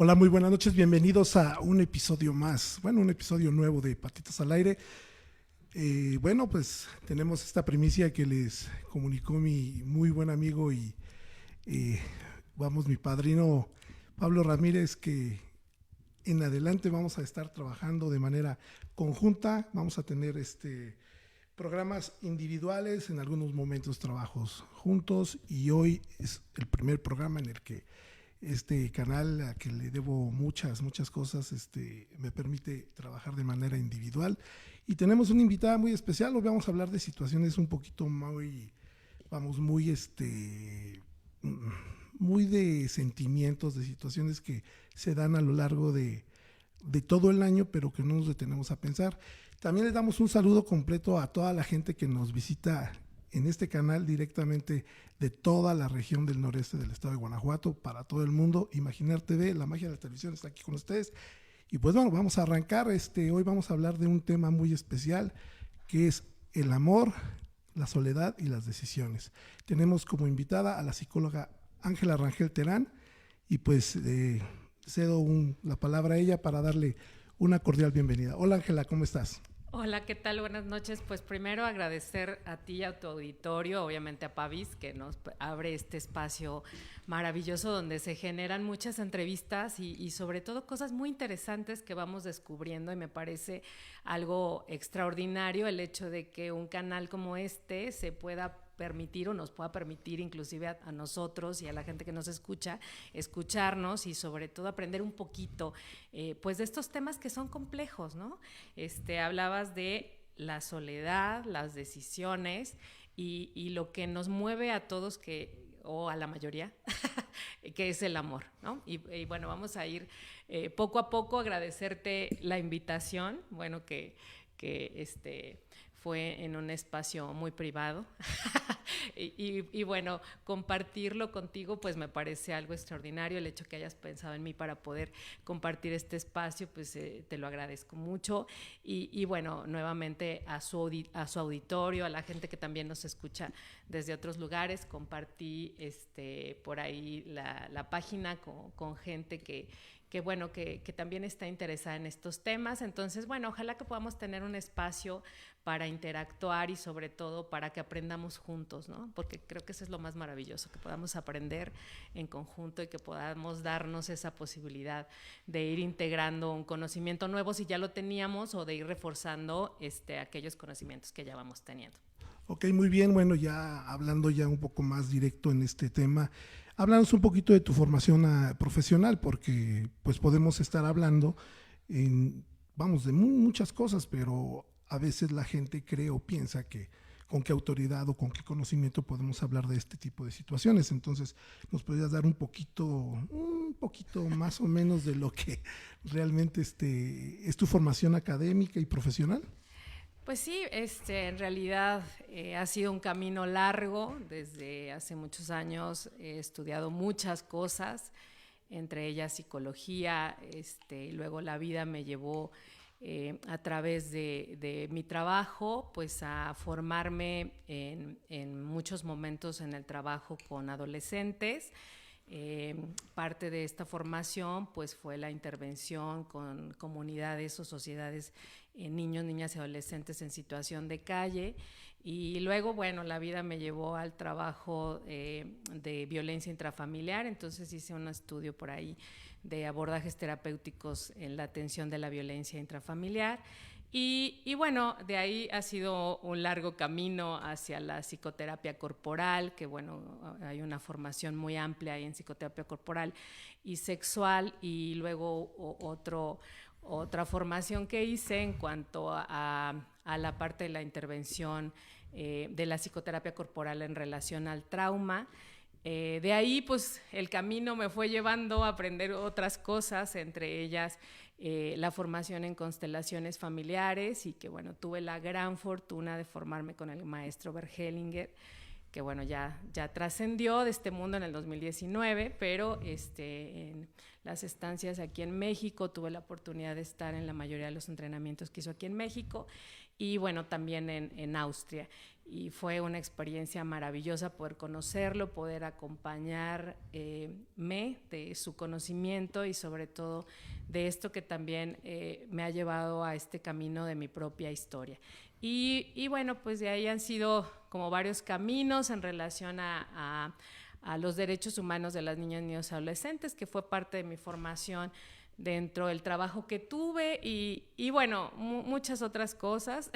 Hola, muy buenas noches, bienvenidos a un episodio más, bueno, un episodio nuevo de Patitas al Aire. Bueno, pues tenemos esta primicia que les comunicó mi muy buen amigo y mi padrino Pablo Ramírez, que en adelante vamos a estar trabajando de manera conjunta, vamos a tener programas individuales, en algunos momentos trabajos juntos, y hoy es el primer programa en el que este canal, a que le debo muchas cosas, me permite trabajar de manera individual. Y tenemos una invitada muy especial. Hoy vamos a hablar de situaciones un poquito muy de sentimientos, de situaciones que se dan a lo largo de todo el año, pero que no nos detenemos a pensar. También les damos un saludo completo a toda la gente que nos visita en este canal directamente de toda la región del noreste del estado de Guanajuato, para todo el mundo. Imaginar TV, la magia de la televisión, está aquí con ustedes. Y pues bueno, vamos a arrancar. Hoy vamos a hablar de un tema muy especial, que es el amor, la soledad y las decisiones. Tenemos como invitada a la psicóloga Ángela Rangel Terán, y pues cedo la palabra a ella para darle una cordial bienvenida. Hola Ángela, ¿cómo estás? Hola, ¿qué tal? Buenas noches. Pues primero agradecer a ti y a tu auditorio, obviamente a Pavis, que nos abre este espacio maravilloso donde se generan muchas entrevistas y sobre todo cosas muy interesantes que vamos descubriendo, y me parece algo extraordinario el hecho de que un canal como este se pueda permitir o nos pueda permitir inclusive a nosotros y a la gente que nos escucha, escucharnos y sobre todo aprender un poquito pues de estos temas que son complejos, ¿no? Hablabas de la soledad, las decisiones y lo que nos mueve a todos o a la mayoría, que es el amor, ¿no? Y bueno, vamos a ir poco a poco, agradecerte la invitación, bueno, que fue en un espacio muy privado y bueno, compartirlo contigo pues me parece algo extraordinario. El hecho que hayas pensado en mí para poder compartir este espacio, pues te lo agradezco mucho y bueno, nuevamente a su auditorio, a la gente que también nos escucha desde otros lugares. Compartí por ahí la página con gente que bueno, que también está interesada en estos temas. Entonces, bueno, ojalá que podamos tener un espacio para interactuar y sobre todo para que aprendamos juntos, ¿no? Porque creo que eso es lo más maravilloso, que podamos aprender en conjunto y que podamos darnos esa posibilidad de ir integrando un conocimiento nuevo si ya lo teníamos, o de ir reforzando aquellos conocimientos que ya vamos teniendo. Ok, muy bien. Bueno, ya hablando ya un poco más directo en este tema, háblanos un poquito de tu formación profesional, porque pues podemos estar hablando de muchas cosas, pero a veces la gente cree o piensa que con qué autoridad o con qué conocimiento podemos hablar de este tipo de situaciones. Entonces, ¿nos podrías dar un poquito más o menos de lo que realmente es tu formación académica y profesional? Pues sí, en realidad ha sido un camino largo. Desde hace muchos años he estudiado muchas cosas, entre ellas psicología, y luego la vida me llevó a través de mi trabajo, pues a formarme en muchos momentos en el trabajo con adolescentes. Parte de esta formación pues fue la intervención con comunidades o sociedades, niños, niñas y adolescentes en situación de calle. Y luego, bueno, la vida me llevó al trabajo de violencia intrafamiliar. Entonces hice un estudio por ahí de abordajes terapéuticos en la atención de la violencia intrafamiliar. Y bueno, de ahí ha sido un largo camino hacia la psicoterapia corporal, que bueno, hay una formación muy amplia ahí en psicoterapia corporal y sexual, y luego otra formación que hice en cuanto a la parte de la intervención de la psicoterapia corporal en relación al trauma. De ahí pues el camino me fue llevando a aprender otras cosas, entre ellas la formación en constelaciones familiares, y que bueno, tuve la gran fortuna de formarme con el maestro Bert Hellinger, que bueno, ya trascendió de este mundo en el 2019, pero en las estancias aquí en México tuve la oportunidad de estar en la mayoría de los entrenamientos que hizo aquí en México. y bueno, también en Austria. Y fue una experiencia maravillosa poder conocerlo, poder acompañarme de su conocimiento y sobre todo de esto que también me ha llevado a este camino de mi propia historia. Y bueno, pues de ahí han sido como varios caminos en relación a los derechos humanos de las niñas, niños y adolescentes, que fue parte de mi formación dentro del trabajo que tuve y bueno, muchas otras cosas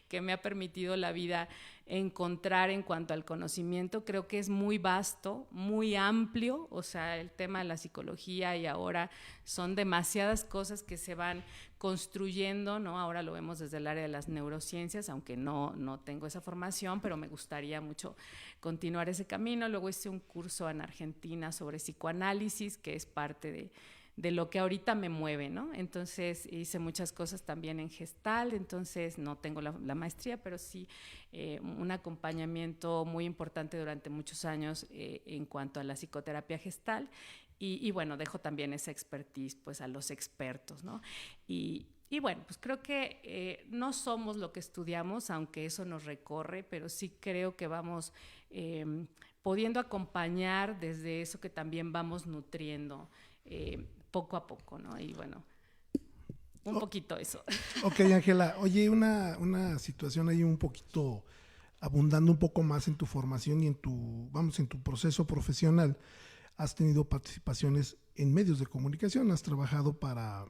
que me ha permitido la vida encontrar en cuanto al conocimiento. Creo que es muy vasto, muy amplio, o sea, el tema de la psicología y ahora son demasiadas cosas que se van construyendo, ¿no? Ahora lo vemos desde el área de las neurociencias, aunque no tengo esa formación, pero me gustaría mucho continuar ese camino. Luego hice un curso en Argentina sobre psicoanálisis, que es parte de lo que ahorita me mueve, ¿no? Entonces hice muchas cosas también en Gestalt, entonces no tengo la maestría, pero sí un acompañamiento muy importante durante muchos años en cuanto a la psicoterapia Gestalt y bueno, dejo también esa expertise pues a los expertos, ¿no? Y bueno, pues creo que no somos lo que estudiamos, aunque eso nos recorre, pero sí creo que vamos pudiendo acompañar desde eso que también vamos nutriendo poco a poco, ¿no? Y bueno, un poquito eso. Ok, Ángela, oye, una situación ahí un poquito, abundando un poco más en tu formación y en tu proceso profesional. Has tenido participaciones en medios de comunicación, has trabajado para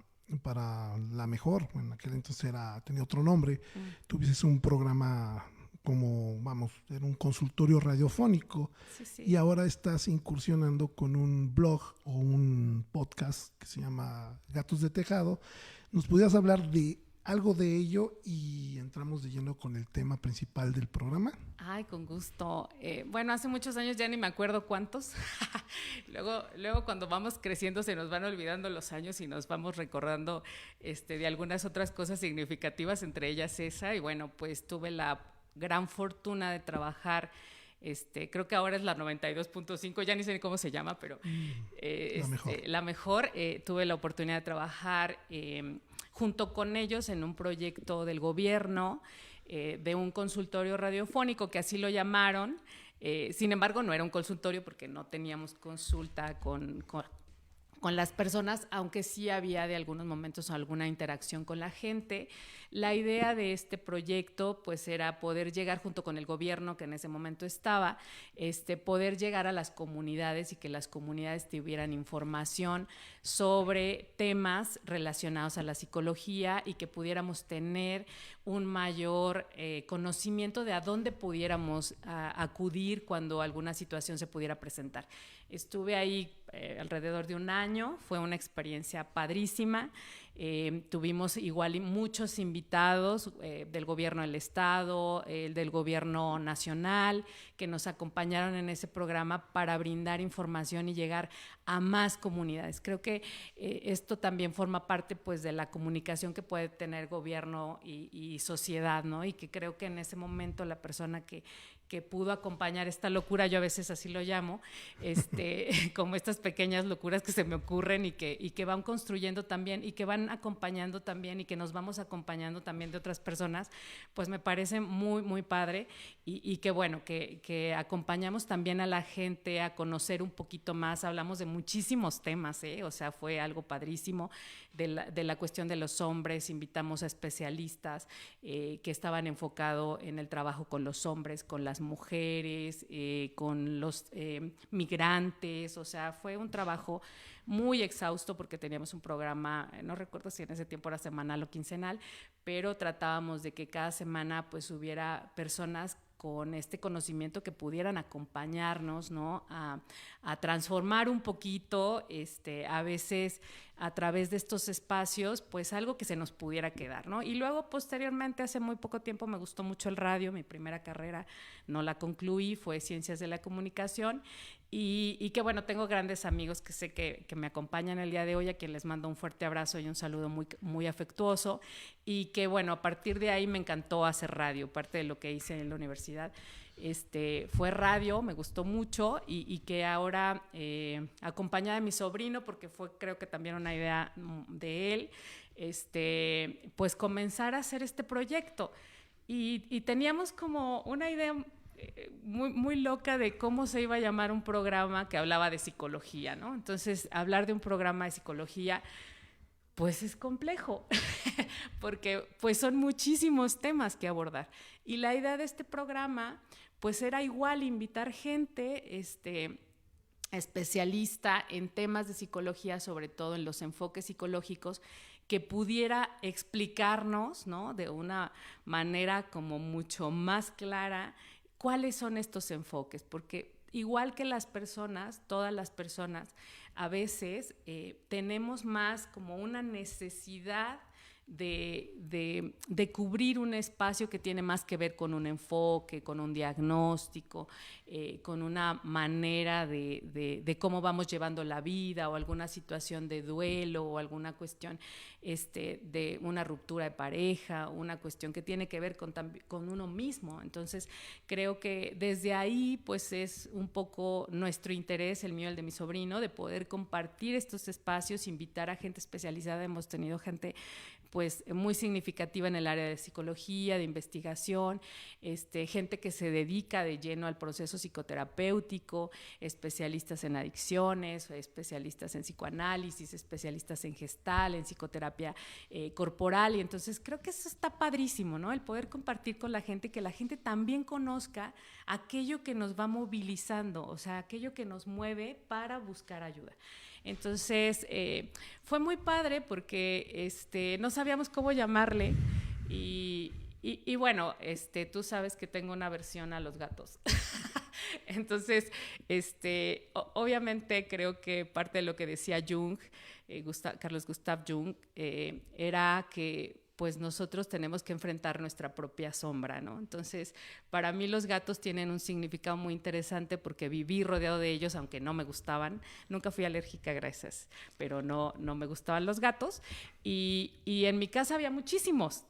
La Mejor, en aquel entonces tenía otro nombre, tuviste un programa era un consultorio radiofónico, Sí. y ahora estás incursionando con un blog o un podcast que se llama Gatos de Tejado. ¿Nos pudieras hablar de algo de ello y entramos de lleno con el tema principal del programa? Ay, con gusto. Bueno, hace muchos años ya ni me acuerdo cuántos. luego cuando vamos creciendo se nos van olvidando los años y nos vamos recordando de algunas otras cosas significativas, entre ellas esa. Y bueno, pues tuve la gran fortuna de trabajar, creo que ahora es la 92.5, ya ni sé cómo se llama, pero La Mejor. Tuve la oportunidad de trabajar junto con ellos en un proyecto del gobierno, de un consultorio radiofónico, que así lo llamaron. Sin embargo, no era un consultorio porque no teníamos consulta con las personas, aunque sí había de algunos momentos alguna interacción con la gente. La idea de este proyecto pues era poder llegar junto con el gobierno que en ese momento estaba, poder llegar a las comunidades y que las comunidades tuvieran información sobre temas relacionados a la psicología y que pudiéramos tener un mayor conocimiento de a dónde pudiéramos acudir cuando alguna situación se pudiera presentar. Estuve ahí alrededor de un año, fue una experiencia padrísima. Tuvimos igual muchos invitados del gobierno del estado, del gobierno nacional, que nos acompañaron en ese programa para brindar información y llegar a más comunidades. Creo que esto también forma parte pues de la comunicación que puede tener gobierno y sociedad, ¿no? Y que creo que en ese momento la persona que pudo acompañar esta locura, yo a veces así lo llamo, como estas pequeñas locuras que se me ocurren y que van construyendo también y que van acompañando también y que nos vamos acompañando también de otras personas, pues me parece muy, muy padre y que bueno, que acompañamos también a la gente a conocer un poquito más. Hablamos de muchísimos temas, o sea, fue algo padrísimo de la cuestión de los hombres. Invitamos a especialistas que estaban enfocados en el trabajo con los hombres, con las mujeres, con los migrantes. O sea, fue un trabajo muy exhausto porque teníamos un programa, no recuerdo si en ese tiempo era semanal o quincenal, pero tratábamos de que cada semana pues hubiera personas con este conocimiento que pudieran acompañarnos, ¿no? a transformar un poquito, a veces a través de estos espacios, pues algo que se nos pudiera quedar, ¿no? Y luego, posteriormente, hace muy poco tiempo, me gustó mucho el radio. Mi primera carrera no la concluí, fue Ciencias de la Comunicación, y que bueno, tengo grandes amigos que sé que me acompañan el día de hoy, a quien les mando un fuerte abrazo y un saludo muy, muy afectuoso, y que bueno, a partir de ahí me encantó hacer radio. Parte de lo que hice en la universidad fue radio, me gustó mucho, y que ahora acompañada de mi sobrino, porque fue creo que también una idea de él, pues comenzar a hacer este proyecto. Y teníamos como una idea muy, muy loca de cómo se iba a llamar un programa que hablaba de psicología, ¿no? Entonces, hablar de un programa de psicología, pues es complejo, porque pues son muchísimos temas que abordar. Y la idea de este programa, pues era igual invitar gente, especialista en temas de psicología, sobre todo en los enfoques psicológicos, que pudiera explicarnos, ¿no?, de una manera como mucho más clara cuáles son estos enfoques, porque igual que las personas, todas las personas, a veces tenemos más como una necesidad de cubrir un espacio que tiene más que ver con un enfoque, con un diagnóstico, con una manera de cómo vamos llevando la vida, o alguna situación de duelo, o alguna cuestión de una ruptura de pareja, una cuestión que tiene que ver con uno mismo. Entonces creo que desde ahí pues es un poco nuestro interés, el mío, el de mi sobrino, de poder compartir estos espacios, invitar a gente especializada. Hemos tenido gente pues muy significativa en el área de psicología, de investigación, gente que se dedica de lleno al proceso psicoterapéutico, especialistas en adicciones, especialistas en psicoanálisis, especialistas en gestal, en psicoterapia corporal. Y entonces creo que eso está padrísimo, ¿no? El poder compartir con la gente, que la gente también conozca aquello que nos va movilizando, o sea, aquello que nos mueve para buscar ayuda. Entonces, fue muy padre porque no sabíamos cómo llamarle y bueno, tú sabes que tengo una aversión a los gatos. Entonces, obviamente creo que parte de lo que decía Jung, Carlos Gustav Jung, era que pues nosotros tenemos que enfrentar nuestra propia sombra, ¿no? Entonces, para mí los gatos tienen un significado muy interesante porque viví rodeado de ellos, aunque no me gustaban. Nunca fui alérgica, gracias, pero no me gustaban los gatos. Y en mi casa había muchísimos.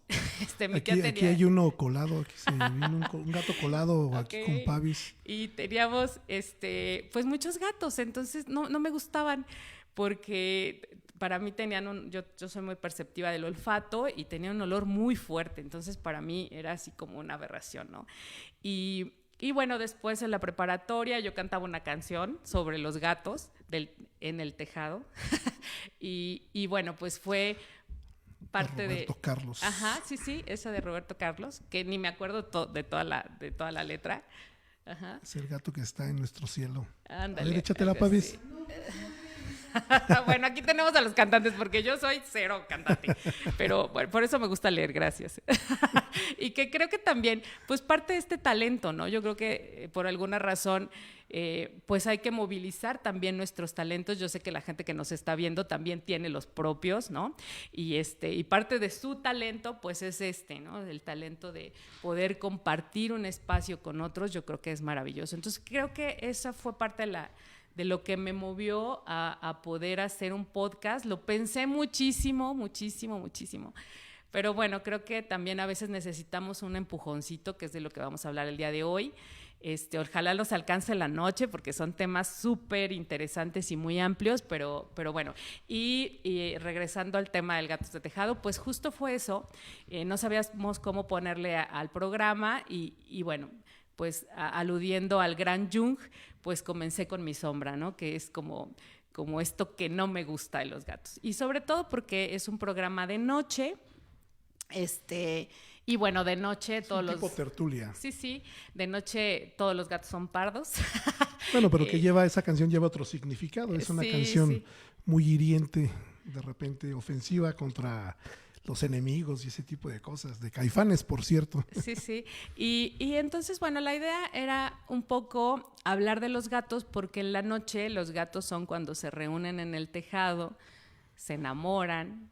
Aquí hay uno colado, aquí se vino un gato colado aquí con Pavis. Y teníamos, pues muchos gatos, entonces no me gustaban porque para mí tenían yo soy muy perceptiva del olfato y tenía un olor muy fuerte, entonces para mí era así como una aberración, ¿no? Y bueno, después en la preparatoria yo cantaba una canción sobre los gatos en el tejado y bueno, pues fue parte de Roberto Carlos. Ajá, sí, esa de Roberto Carlos, que ni me acuerdo de toda la letra. Ajá. Es el gato que está en nuestro cielo. Ándale, a ver, échate la Pavis. Sí. Bueno, aquí tenemos a los cantantes porque yo soy cero cantante, pero bueno, por eso me gusta leer, gracias. Y que creo que también, pues parte de este talento, ¿no? Yo creo que por alguna razón, pues hay que movilizar también nuestros talentos. Yo sé que la gente que nos está viendo también tiene los propios, ¿no? Y parte de su talento, pues es ¿no? El talento de poder compartir un espacio con otros, yo creo que es maravilloso. Entonces creo que esa fue parte de lo que me movió a poder hacer un podcast. Lo pensé muchísimo, pero bueno, creo que también a veces necesitamos un empujoncito, que es de lo que vamos a hablar el día de hoy. Ojalá los alcance la noche, porque son temas súper interesantes y muy amplios, pero bueno. Y regresando al tema del Gatos de Tejado, pues justo fue eso. No sabíamos cómo ponerle al programa y bueno, pues aludiendo al gran Jung, pues comencé con mi sombra, ¿no? Que es como esto que no me gusta de los gatos. Y sobre todo porque es un programa de noche, y bueno, de noche todos los... tipo tertulia. Sí, de noche todos los gatos son pardos. Bueno, pero que esa canción lleva otro significado. Es una canción muy hiriente, de repente ofensiva contra los enemigos y ese tipo de cosas, de Caifanes, por cierto. Sí. Y entonces, bueno, la idea era un poco hablar de los gatos, porque en la noche los gatos son cuando se reúnen en el tejado, se enamoran,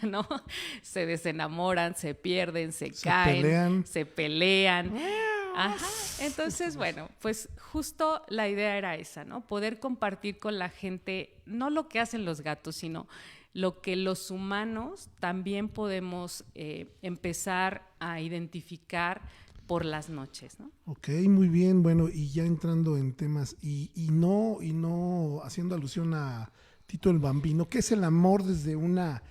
¿no? Se desenamoran, se pierden, se caen, se pelean. Ajá. Entonces, bueno, pues justo la idea era esa, ¿no? Poder compartir con la gente no lo que hacen los gatos, sino lo que los humanos también podemos empezar a identificar por las noches, ¿no? Ok, muy bien. Bueno, y ya entrando en temas y no haciendo alusión a Tito el Bambino, ¿qué es el amor desde una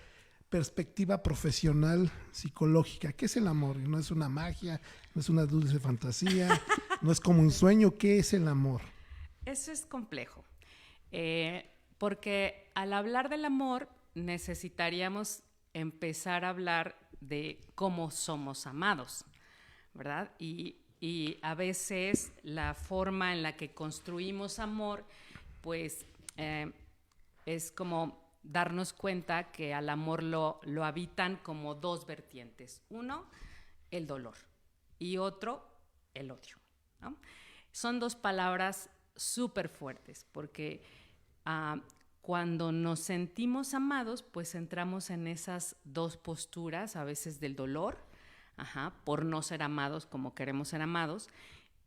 perspectiva profesional, psicológica, ¿qué es el amor? No es una magia, no es una dulce fantasía, no es como un sueño. ¿Qué es el amor? Eso es complejo, porque al hablar del amor necesitaríamos empezar a hablar de cómo somos amados, ¿verdad? Y a veces la forma en la que construimos amor, pues es como darnos cuenta que al amor lo habitan como dos vertientes. Uno, el dolor, y otro, el odio, ¿no? Son dos palabras súper fuertes, porque cuando nos sentimos amados, pues entramos en esas dos posturas, a veces del dolor, por no ser amados como queremos ser amados,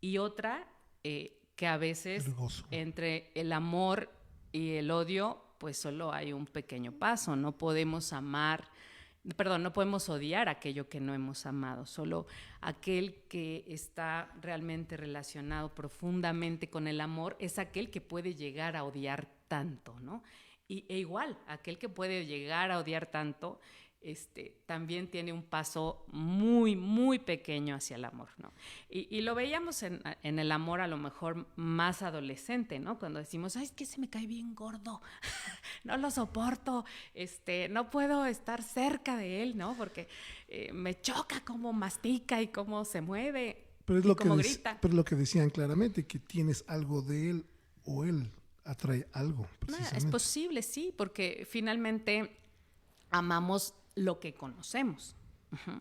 y otra que a veces entre el amor y el odio, pues solo hay un pequeño paso. No podemos odiar aquello que no hemos amado. Solo aquel que está realmente relacionado profundamente con el amor es aquel que puede llegar a odiar tanto, ¿no? E igual, aquel que puede llegar a odiar tanto, también tiene un paso muy, muy pequeño hacia el amor, ¿no? Y lo veíamos en el amor a lo mejor más adolescente, ¿no? Cuando decimos, ay, es que se me cae bien gordo, no lo soporto, no puedo estar cerca de él, ¿no? Porque me choca cómo mastica y cómo se mueve, pero es y lo cómo que grita. Pero es lo que decían claramente, que tienes algo de él o él atrae algo, precisamente. Es posible, sí, porque finalmente amamos lo que conocemos.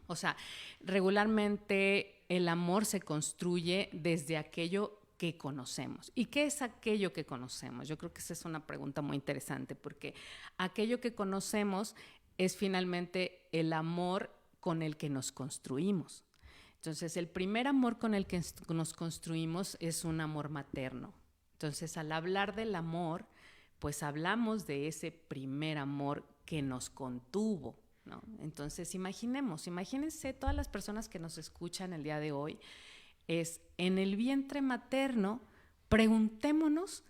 O sea, regularmente el amor se construye desde aquello que conocemos. ¿Y qué es aquello que conocemos? Yo creo que esa es una pregunta muy interesante, porque aquello que conocemos es finalmente el amor con el que nos construimos. Entonces, el primer amor con el que nos construimos es un amor materno. Entonces, al hablar del amor, pues hablamos de ese primer amor que nos contuvo, ¿no? Entonces, imagínense todas las personas que nos escuchan el día de hoy, es en el vientre materno, preguntémonos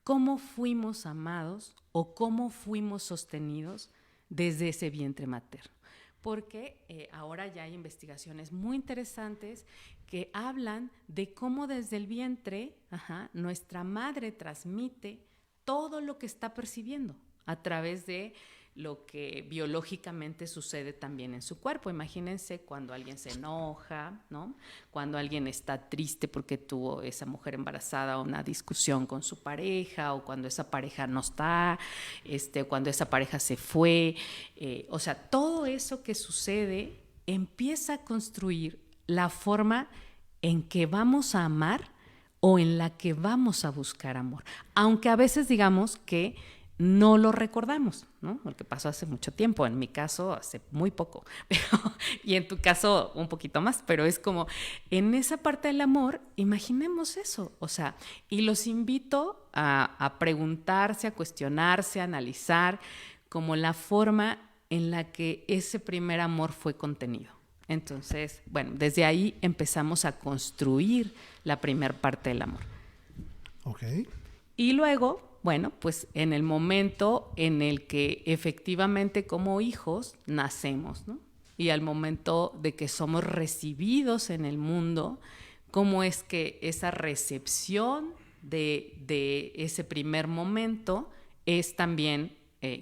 cómo fuimos amados o cómo fuimos sostenidos desde ese vientre materno. Porque ahora ya hay investigaciones muy interesantes que hablan de cómo desde el vientre, nuestra madre transmite todo lo que está percibiendo a través de lo que biológicamente sucede también en su cuerpo. Imagínense cuando alguien se enoja, ¿no? Cuando alguien está triste porque tuvo esa mujer embarazada una discusión con su pareja, o cuando esa pareja no está, cuando esa pareja se fue. O sea, todo eso que sucede empieza a construir la forma en que vamos a amar o en la que vamos a buscar amor. Aunque a veces digamos que no lo recordamos, ¿no? Porque pasó hace mucho tiempo, en mi caso hace muy poco, y en tu caso un poquito más, pero es como en esa parte del amor, imaginemos eso, o sea, y los invito a preguntarse, a cuestionarse, a analizar como la forma en la que ese primer amor fue contenido. Entonces, bueno, desde ahí empezamos a construir la primer parte del amor. Ok. Y luego, bueno, pues en el momento en el que efectivamente como hijos nacemos, ¿no? Y al momento de que somos recibidos en el mundo, cómo es que esa recepción de ese primer momento es también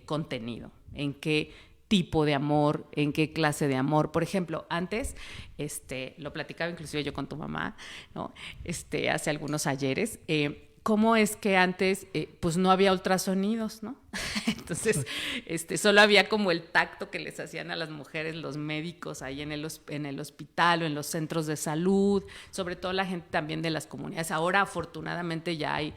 contenido, en qué tipo de amor, en qué clase de amor. Por ejemplo, antes, lo platicaba inclusive yo con tu mamá, ¿no? Hace algunos ayeres, cómo es que antes pues no había ultrasonidos, ¿no? Entonces, solo había como el tacto que les hacían a las mujeres los médicos ahí en el hospital o en los centros de salud, sobre todo la gente también de las comunidades. Ahora, afortunadamente, ya hay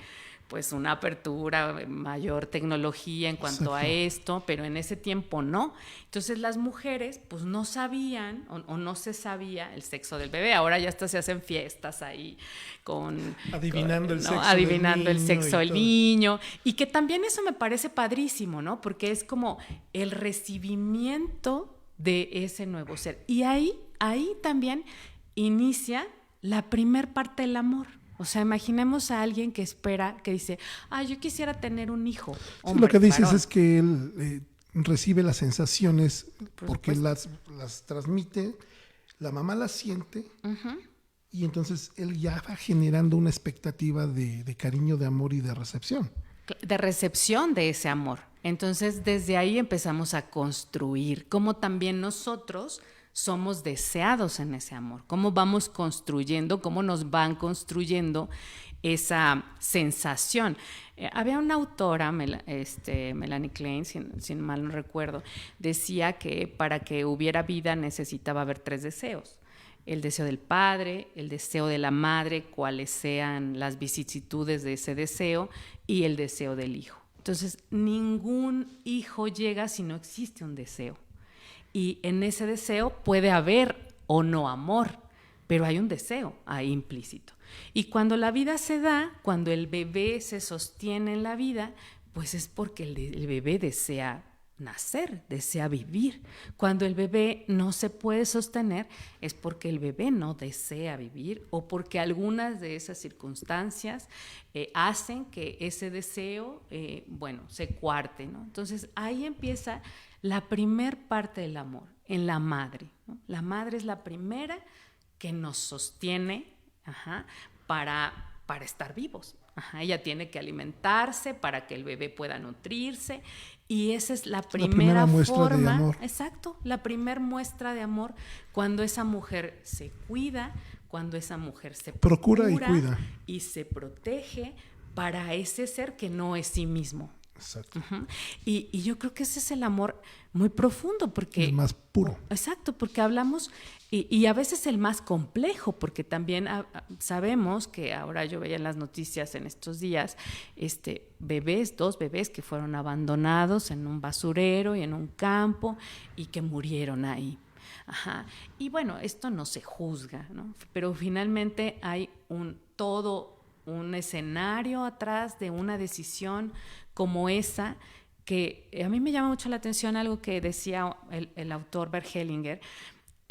pues una apertura, mayor tecnología en cuanto a esto, pero en ese tiempo no. Entonces las mujeres pues no sabían o no se sabía el sexo del bebé. Ahora ya hasta se hacen fiestas ahí adivinando el sexo del niño. Y que también eso me parece padrísimo, ¿no? Porque es como el recibimiento de ese nuevo ser. Y ahí también inicia la primer parte del amor. O sea, imaginemos a alguien que espera, que dice, yo quisiera tener un hijo. Sí, lo que dices es que él recibe las sensaciones porque supuesto. las transmite, la mamá las siente Ujú. y entonces él ya va generando una expectativa de cariño, de amor y de recepción. De recepción de ese amor. Entonces, desde ahí empezamos a construir cómo también nosotros somos deseados en ese amor, cómo vamos construyendo, cómo nos van construyendo esa sensación. Había una autora, Melanie Klein, sin mal no recuerdo, decía que para que hubiera vida necesitaba haber 3 deseos: el deseo del padre, el deseo de la madre, cuáles sean las vicisitudes de ese deseo, y el deseo del hijo. Entonces, ningún hijo llega si no existe un deseo. Y en ese deseo puede haber o no amor, pero hay un deseo ahí implícito. Y cuando la vida se da, cuando el bebé se sostiene en la vida, pues es porque el bebé desea nacer, desea vivir. Cuando el bebé no se puede sostener, es porque el bebé no desea vivir o porque algunas de esas circunstancias hacen que ese deseo, se cuarte, ¿no? Entonces ahí empieza la primer parte del amor, en la madre, ¿no? La madre es la primera que nos sostiene, para estar vivos. Ella tiene que alimentarse para que el bebé pueda nutrirse, y esa es la primera muestra de forma, amor. exacto, la primera muestra de amor, cuando esa mujer se cuida, cuando esa mujer se Procura y cuida. y se protege para ese ser que no es sí mismo. Exacto. Y yo creo que ese es el amor muy profundo, porque... El más puro. Exacto, porque hablamos, y a veces el más complejo, porque también sabemos que ahora yo veía en las noticias en estos días, bebés, 2 bebés que fueron abandonados en un basurero y en un campo y que murieron ahí. Y bueno, esto no se juzga, ¿no? Pero finalmente hay todo un escenario atrás de una decisión como esa, que a mí me llama mucho la atención algo que decía el autor Bert Hellinger,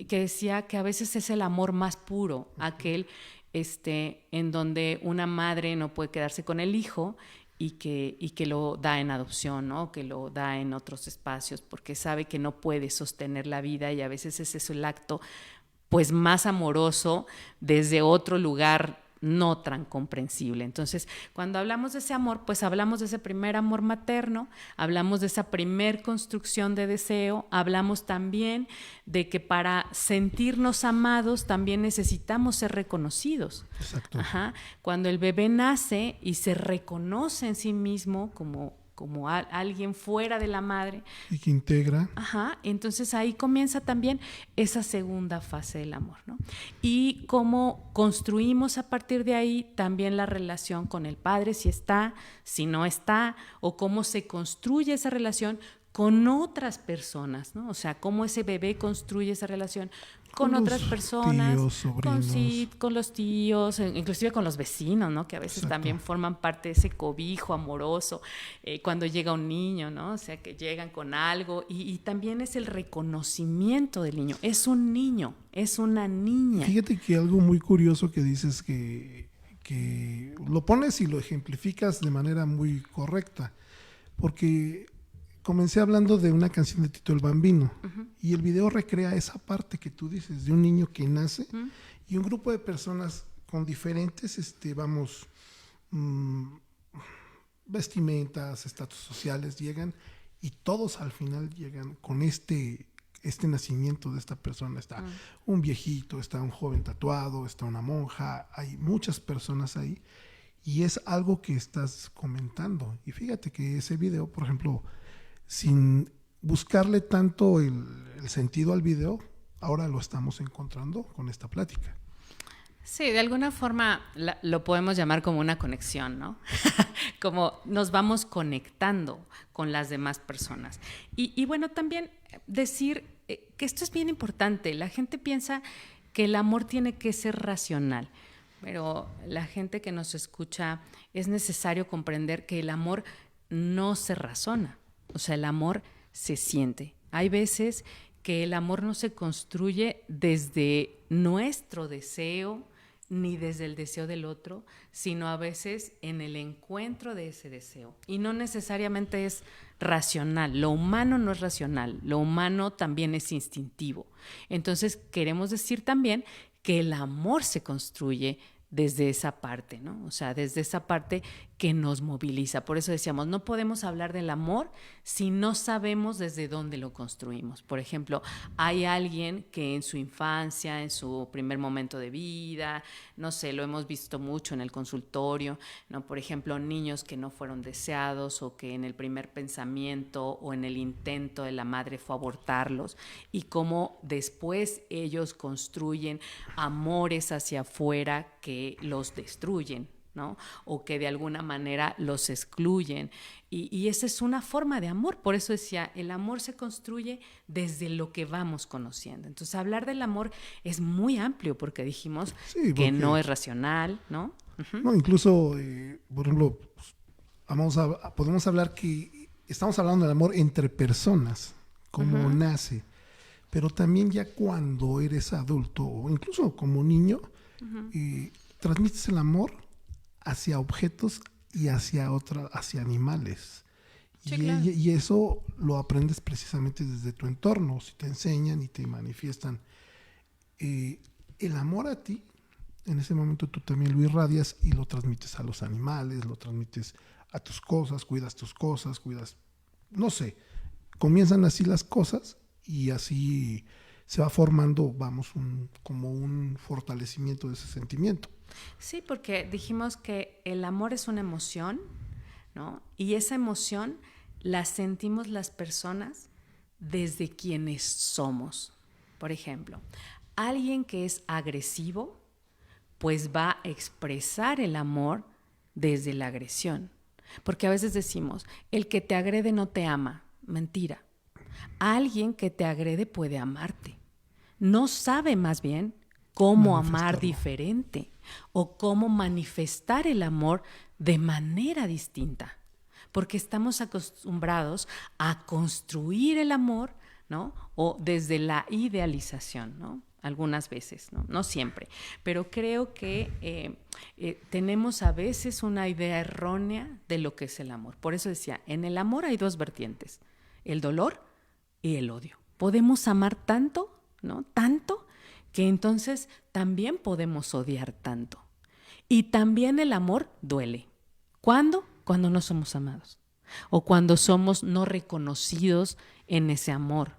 que decía que a veces es el amor más puro, aquel en donde una madre no puede quedarse con el hijo y que lo da en adopción, ¿no? Que lo da en otros espacios porque sabe que no puede sostener la vida, y a veces ese es el acto pues más amoroso desde otro lugar no tan comprensible. Entonces, cuando hablamos de ese amor, pues hablamos de ese primer amor materno, hablamos de esa primer construcción de deseo, hablamos también de que para sentirnos amados también necesitamos ser reconocidos. Exacto. Cuando el bebé nace y se reconoce en sí mismo como alguien fuera de la madre. Y que integra. Entonces ahí comienza también esa segunda fase del amor, ¿no? Y cómo construimos a partir de ahí también la relación con el padre, si está, si no está, o cómo se construye esa relación con otras personas, ¿no? O sea, cómo ese bebé construye esa relación con otras personas, tíos, sobrinos. con los tíos, inclusive con los vecinos, ¿no? Que a veces Exacto. también forman parte de ese cobijo amoroso, cuando llega un niño, ¿no? O sea, que llegan con algo, y también es el reconocimiento del niño. Es un niño, es una niña. Fíjate que algo muy curioso que dices, que lo pones y lo ejemplificas de manera muy correcta, porque comencé hablando de una canción de Tito el Bambino, y el video recrea esa parte que tú dices, de un niño que nace y un grupo de personas con diferentes, vestimentas, estatus sociales, llegan, y todos al final llegan con este nacimiento de esta persona. Está un viejito, está un joven tatuado, está una monja, hay muchas personas ahí, y es algo que estás comentando. Y fíjate que ese video, por ejemplo, sin buscarle tanto el sentido al video, ahora lo estamos encontrando con esta plática. Sí, de alguna forma lo podemos llamar como una conexión, ¿no? Como nos vamos conectando con las demás personas. Y bueno, también decir que esto es bien importante. La gente piensa que el amor tiene que ser racional, pero la gente que nos escucha, es necesario comprender que el amor no se razona. O sea, el amor se siente. Hay veces que el amor no se construye desde nuestro deseo ni desde el deseo del otro, sino a veces en el encuentro de ese deseo. Y no necesariamente es racional. Lo humano no es racional, lo humano también es instintivo. Entonces queremos decir también que el amor se construye desde esa parte, ¿no? O sea, desde esa parte que nos moviliza. Por eso decíamos, no podemos hablar del amor si no sabemos desde dónde lo construimos. Por ejemplo, hay alguien que en su infancia, en su primer momento de vida, no sé, lo hemos visto mucho en el consultorio, ¿no? Por ejemplo, niños que no fueron deseados o que en el primer pensamiento o en el intento de la madre fue abortarlos, y cómo después ellos construyen amores hacia afuera que los destruyen, ¿no? O que de alguna manera los excluyen. Y esa es una forma de amor. Por eso decía, el amor se construye desde lo que vamos conociendo. Entonces, hablar del amor es muy amplio porque dijimos que no es racional, ¿no? No, incluso, por ejemplo, podemos hablar que estamos hablando del amor entre personas, como nace. Pero también ya cuando eres adulto o incluso como niño, transmites el amor hacia objetos y hacia animales. Sí, claro. Y eso lo aprendes precisamente desde tu entorno, si te enseñan y te manifiestan. El amor a ti, en ese momento tú también lo irradias y lo transmites a los animales, lo transmites a tus cosas, cuidas, no sé, comienzan así las cosas y así se va formando, como un fortalecimiento de ese sentimiento. Sí, porque dijimos que el amor es una emoción, ¿no? Y esa emoción la sentimos las personas desde quienes somos. Por ejemplo, alguien que es agresivo, pues va a expresar el amor desde la agresión. Porque a veces decimos, el que te agrede no te ama. Mentira. Alguien que te agrede puede amarte. No sabe más bien cómo amar diferente o cómo manifestar el amor de manera distinta. Porque estamos acostumbrados a construir el amor, ¿no? O desde la idealización, ¿no? Algunas veces, ¿no? No siempre. Pero creo que tenemos a veces una idea errónea de lo que es el amor. Por eso decía, en el amor hay dos vertientes, el dolor y el odio. Podemos amar tanto, ¿no? Tanto, que entonces también podemos odiar tanto. Y también el amor duele. ¿Cuándo? Cuando no somos amados o cuando somos no reconocidos en ese amor.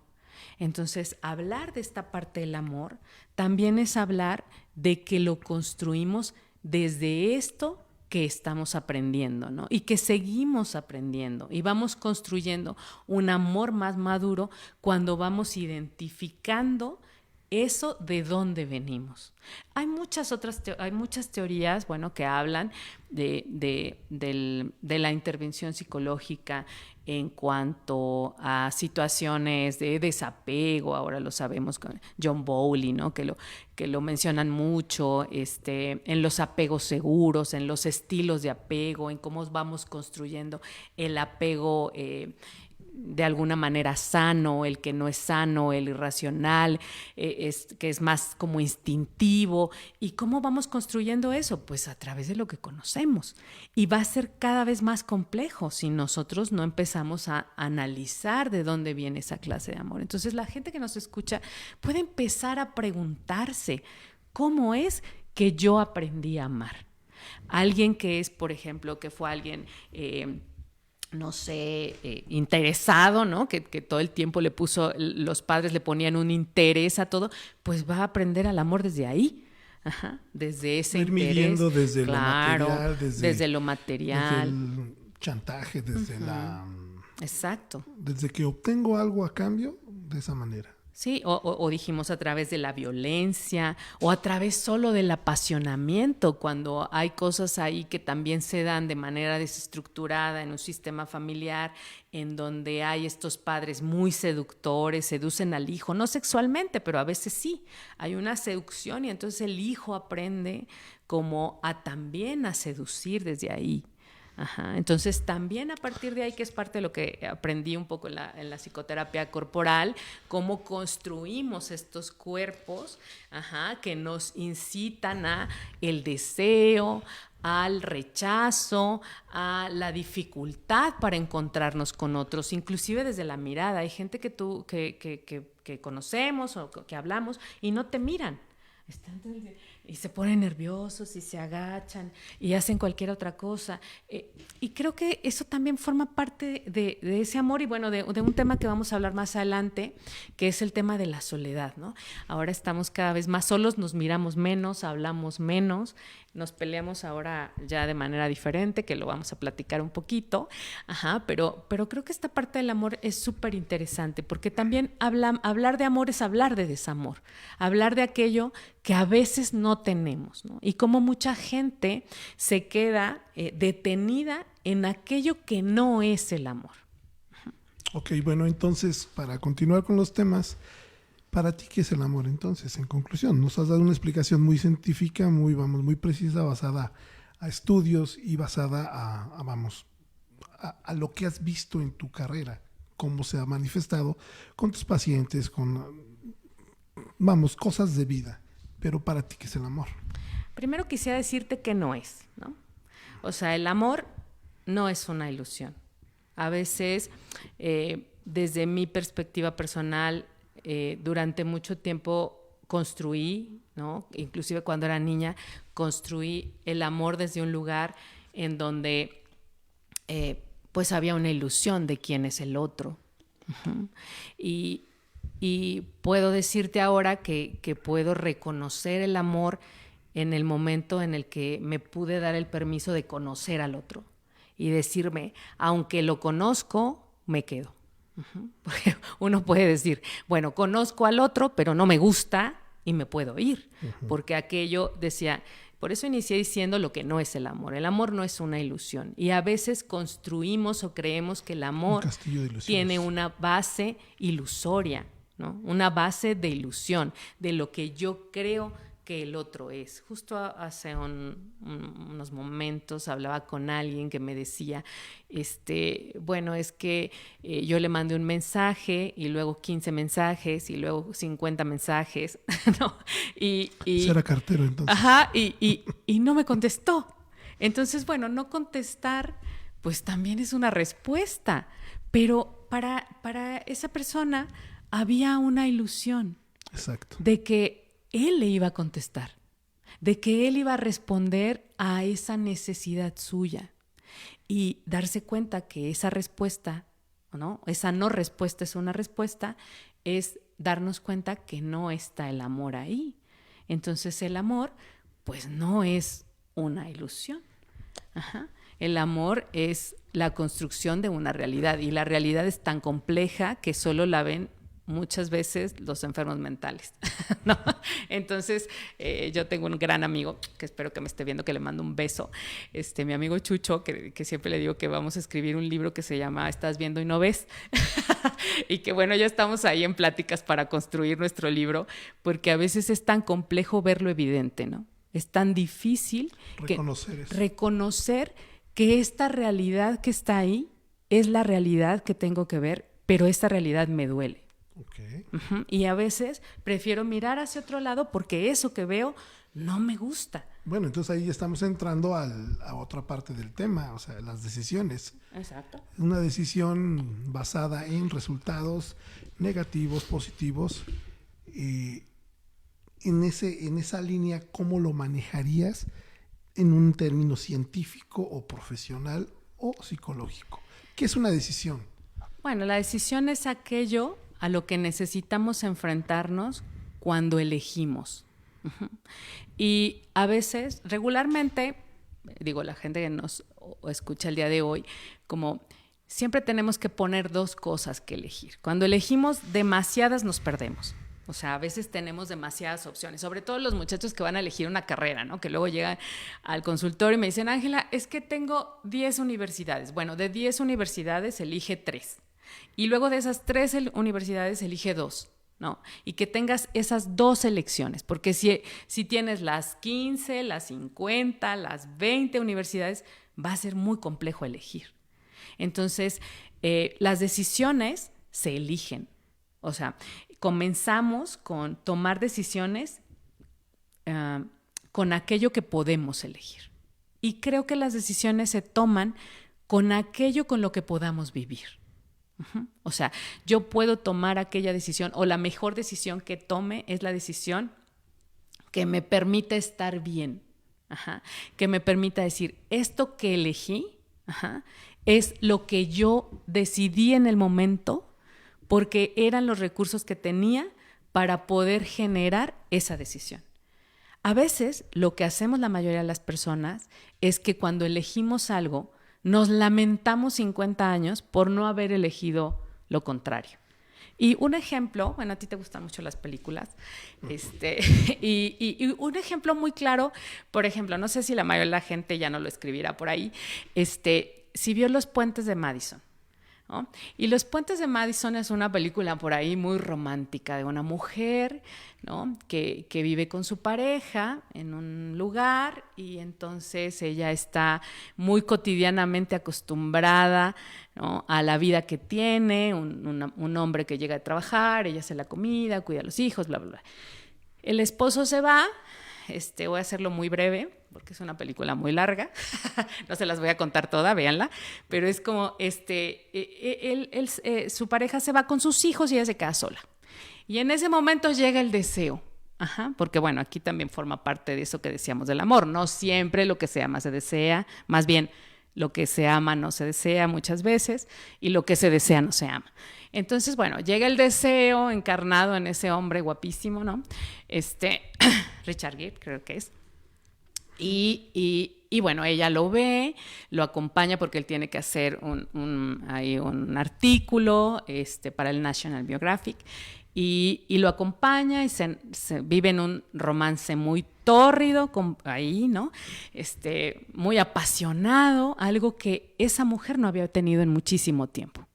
Entonces, hablar de esta parte del amor también es hablar de que lo construimos desde esto que estamos aprendiendo, ¿no? Y que seguimos aprendiendo y vamos construyendo un amor más maduro cuando vamos identificando eso de dónde venimos. Hay muchas teorías, bueno, que hablan de la intervención psicológica en cuanto a situaciones de desapego. Ahora lo sabemos con John Bowlby, ¿no? que lo mencionan mucho, en los apegos seguros, en los estilos de apego, en cómo vamos construyendo el apego de alguna manera sano, el que no es sano, el irracional, que es más como instintivo. ¿Y cómo vamos construyendo eso? Pues a través de lo que conocemos. Y va a ser cada vez más complejo si nosotros no empezamos a analizar de dónde viene esa clase de amor. Entonces la gente que nos escucha puede empezar a preguntarse, ¿cómo es que yo aprendí a amar? Alguien que es, por ejemplo, que fue alguien no sé, interesado, ¿no? Que todo el tiempo los padres le ponían un interés a todo, pues va a aprender al amor desde ahí. Ajá, desde ese ir interés. Midiendo desde claro, lo material, desde lo material. Desde el chantaje, desde Exacto. Desde que obtengo algo a cambio, de esa manera. Sí, o dijimos a través de la violencia o a través solo del apasionamiento, cuando hay cosas ahí que también se dan de manera desestructurada en un sistema familiar en donde hay estos padres muy seductores, seducen al hijo, no sexualmente, pero a veces sí, hay una seducción y entonces el hijo aprende como también a seducir desde ahí. Ajá. Entonces, también a partir de ahí, que es parte de lo que aprendí un poco en la psicoterapia corporal, cómo construimos estos cuerpos, ajá, que nos incitan a el deseo, al rechazo, a la dificultad para encontrarnos con otros, inclusive desde la mirada. Hay gente que conocemos o que hablamos y no te miran. Y se ponen nerviosos y se agachan y hacen cualquier otra cosa. Y creo que eso también forma parte de ese amor y bueno, de un tema que vamos a hablar más adelante, que es el tema de la soledad, ¿no? Ahora estamos cada vez más solos, nos miramos menos, hablamos menos, nos peleamos ahora ya de manera diferente, que lo vamos a platicar un poquito, ajá, pero creo que esta parte del amor es súper interesante, porque también hablar de amor es hablar de desamor, hablar de aquello que a veces no tenemos, ¿no? Y cómo mucha gente se queda detenida en aquello que no es el amor. Ok, bueno, entonces, para continuar con los temas, ¿para ti qué es el amor? Entonces, en conclusión, nos has dado una explicación muy científica, muy precisa, basada a estudios y basada a lo que has visto en tu carrera, cómo se ha manifestado con tus pacientes, cosas de vida. Pero para ti, ¿qué es el amor? Primero quisiera decirte que no es, ¿no? O sea, el amor no es una ilusión. A veces, desde mi perspectiva personal, durante mucho tiempo construí, ¿no? Inclusive cuando era niña, construí el amor desde un lugar en donde pues había una ilusión de quién es el otro. Uh-huh. Y puedo decirte ahora que puedo reconocer el amor en el momento en el que me pude dar el permiso de conocer al otro y decirme, aunque lo conozco, me quedo. Uh-huh. Porque uno puede decir, bueno, conozco al otro, pero no me gusta y me puedo ir. Uh-huh. Porque aquello decía, por eso inicié diciendo lo que no es el amor. El amor no es una ilusión. Y a veces construimos o creemos que el amor tiene una base ilusoria, ¿no? Una base de ilusión, de lo que yo creo que el otro es. Justo hace unos momentos hablaba con alguien que me decía, bueno, es que yo le mandé un mensaje y luego 15 mensajes y luego 50 mensajes, ¿no? Era cartero entonces. Ajá, y no me contestó. Entonces, bueno, no contestar, pues también es una respuesta, pero para esa persona había una ilusión. Exacto. De que él le iba a contestar, de que él iba a responder a esa necesidad suya y darse cuenta que esa respuesta, ¿no? Esa no respuesta es una respuesta, es darnos cuenta que no está el amor ahí. Entonces el amor, pues no es una ilusión. Ajá. El amor es la construcción de una realidad y la realidad es tan compleja que solo la ven muchas veces los enfermos mentales, ¿no? Entonces, yo tengo un gran amigo, que espero que me esté viendo, que le mando un beso, mi amigo Chucho, que siempre le digo que vamos a escribir un libro que se llama Estás viendo y no ves, y que bueno, ya estamos ahí en pláticas para construir nuestro libro, porque a veces es tan complejo ver lo evidente, ¿no? Es tan difícil reconocer que esta realidad que está ahí es la realidad que tengo que ver, pero esta realidad me duele. Okay. Uh-huh. Y a veces prefiero mirar hacia otro lado porque eso que veo no me gusta. Bueno, entonces ahí estamos entrando a otra parte del tema, o sea, las decisiones. Exacto. Una decisión basada en resultados negativos, positivos. En esa línea, ¿cómo lo manejarías en un término científico o profesional o psicológico? ¿Qué es una decisión? Bueno, la decisión es aquello a lo que necesitamos enfrentarnos cuando elegimos. Uh-huh. Y a veces, regularmente, digo, la gente que nos escucha el día de hoy, como siempre tenemos que poner dos cosas que elegir. Cuando elegimos demasiadas nos perdemos. O sea, a veces tenemos demasiadas opciones, sobre todo los muchachos que van a elegir una carrera, ¿no? Que luego llegan al consultorio y me dicen, Ángela, es que tengo 10 universidades. Bueno, de 10 universidades elige 3. Y luego de esas 3 universidades elige 2, ¿no? Y que tengas esas dos elecciones, porque si tienes las 15, las 50, las 20 universidades, va a ser muy complejo elegir. Entonces, las decisiones se eligen. O sea, comenzamos con tomar decisiones con aquello que podemos elegir. Y creo que las decisiones se toman con aquello con lo que podamos vivir. O sea, yo puedo tomar aquella decisión, o la mejor decisión que tome es la decisión que me permita estar bien, que me permita decir, esto que elegí es lo que yo decidí en el momento porque eran los recursos que tenía para poder generar esa decisión. A veces lo que hacemos la mayoría de las personas es que cuando elegimos algo, nos lamentamos 50 años por no haber elegido lo contrario. Y un ejemplo, bueno, a ti te gustan mucho las películas, y un ejemplo muy claro, por ejemplo, no sé si la mayoría de la gente ya no lo escribirá por ahí, si vio Los Puentes de Madison, ¿no? Y Los Puentes de Madison es una película por ahí muy romántica de una mujer, ¿no? que vive con su pareja en un lugar y entonces ella está muy cotidianamente acostumbrada, ¿no? a la vida que tiene, un hombre que llega a trabajar, ella hace la comida, cuida a los hijos, bla, bla, bla. El esposo se va, voy a hacerlo muy breve, porque es una película muy larga, no se las voy a contar toda, véanla, pero es como, su pareja se va con sus hijos y ella se queda sola. Y en ese momento llega el deseo, porque bueno, aquí también forma parte de eso que decíamos del amor, no siempre lo que se ama se desea, más bien lo que se ama no se desea muchas veces y lo que se desea no se ama. Entonces, bueno, llega el deseo encarnado en ese hombre guapísimo, ¿no? Richard Gere, creo que es. Y bueno, ella lo ve, lo acompaña porque él tiene que hacer un artículo para el National Geographic y lo acompaña y se vive en un romance muy tórrido ahí, ¿no? Muy apasionado, algo que esa mujer no había tenido en muchísimo tiempo.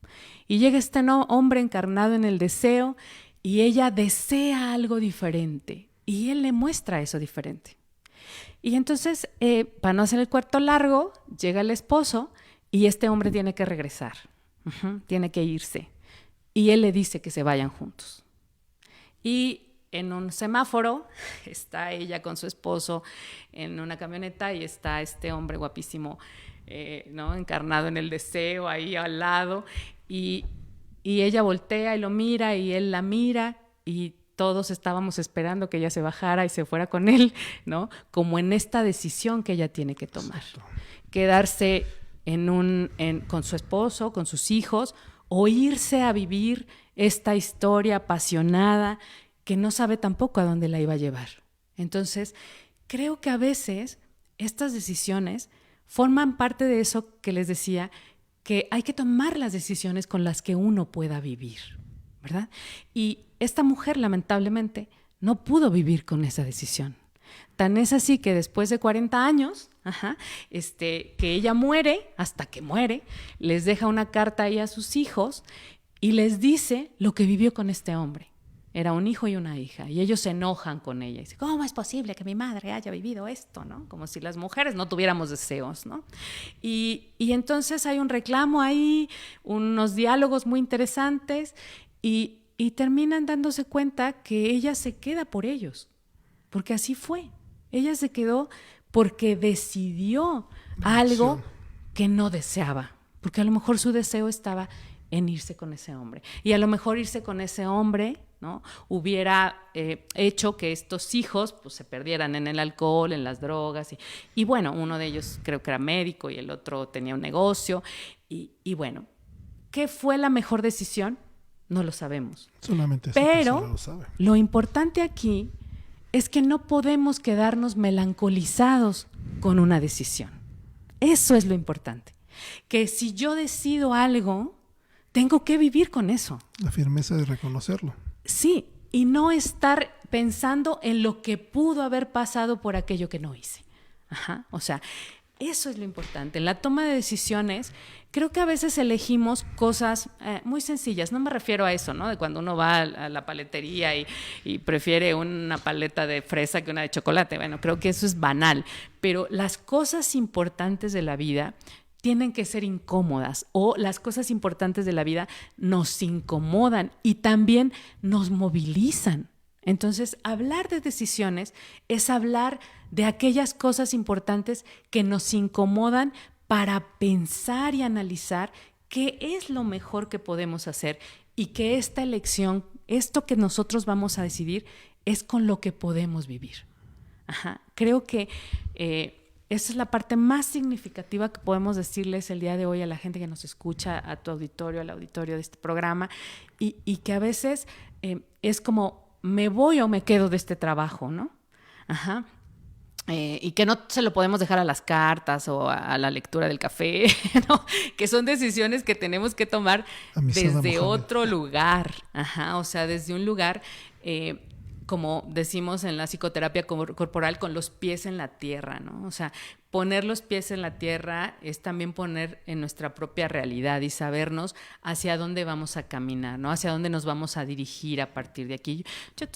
Y llega hombre encarnado en el deseo y ella desea algo diferente y él le muestra eso diferente. Y entonces, para no hacer el cuento largo, llega el esposo y este hombre tiene que regresar, tiene que irse. Y él le dice que se vayan juntos. Y en un semáforo está ella con su esposo en una camioneta y está este hombre guapísimo, ¿no? encarnado en el deseo ahí al lado. Y ella voltea y lo mira y él la mira y todos estábamos esperando que ella se bajara y se fuera con él, ¿no? Como en esta decisión que ella tiene que tomar. Exacto. Quedarse con su esposo, con sus hijos, o irse a vivir esta historia apasionada que no sabe tampoco a dónde la iba a llevar. Entonces, creo que a veces estas decisiones forman parte de eso que les decía, que hay que tomar las decisiones con las que uno pueda vivir, ¿verdad? Y esta mujer, lamentablemente, no pudo vivir con esa decisión. Tan es así que después de 40 años, que ella muere, hasta que muere, les deja una carta ahí a sus hijos y les dice lo que vivió con este hombre. Era un hijo y una hija, y ellos se enojan con ella. Y dicen, ¿cómo es posible que mi madre haya vivido esto, ¿no? Como si las mujeres no tuviéramos deseos, ¿no? Y entonces hay un reclamo ahí, unos diálogos muy interesantes, y terminan dándose cuenta que ella se queda por ellos, porque así fue. Ella se quedó porque decidió algo que no deseaba, porque a lo mejor su deseo estaba en irse con ese hombre. Y a lo mejor irse con ese hombre, ¿no? hubiera hecho que estos hijos pues, se perdieran en el alcohol, en las drogas. Y bueno, uno de ellos creo que era médico y el otro tenía un negocio. Y bueno, ¿qué fue la mejor decisión? No lo sabemos. Solamente esa persona lo sabe. Lo importante aquí es que no podemos quedarnos melancolizados con una decisión. Eso es lo importante. Que si yo decido algo, tengo que vivir con eso. La firmeza de reconocerlo. Sí, y no estar pensando en lo que pudo haber pasado por aquello que no hice. O sea, Eso es lo importante. En la toma de decisiones, creo que a veces elegimos cosas muy sencillas. No me refiero a eso, ¿no? De cuando uno va a la paletería y prefiere una paleta de fresa que una de chocolate. Bueno, creo que eso es banal. Pero las cosas importantes de la vida tienen que ser incómodas, o las cosas importantes de la vida nos incomodan y también nos movilizan. Entonces, hablar de decisiones es hablar de aquellas cosas importantes que nos incomodan para pensar y analizar qué es lo mejor que podemos hacer y que esta elección, esto que nosotros vamos a decidir, es con lo que podemos vivir. Ajá. Creo que esa es la parte más significativa que podemos decirles el día de hoy a la gente que nos escucha, a tu auditorio, al auditorio de este programa, y que a veces es como, me voy o me quedo de este trabajo, ¿no? Ajá. Y que no se lo podemos dejar a las cartas o a la lectura del café, ¿no? Que son decisiones que tenemos que tomar desde otro lugar. Ajá. O sea, desde un lugar, como decimos en la psicoterapia corporal, con los pies en la tierra, ¿no? O sea, poner los pies en la tierra es también poner en nuestra propia realidad y sabernos hacia dónde vamos a caminar, ¿no? Hacia dónde nos vamos a dirigir a partir de aquí. Yo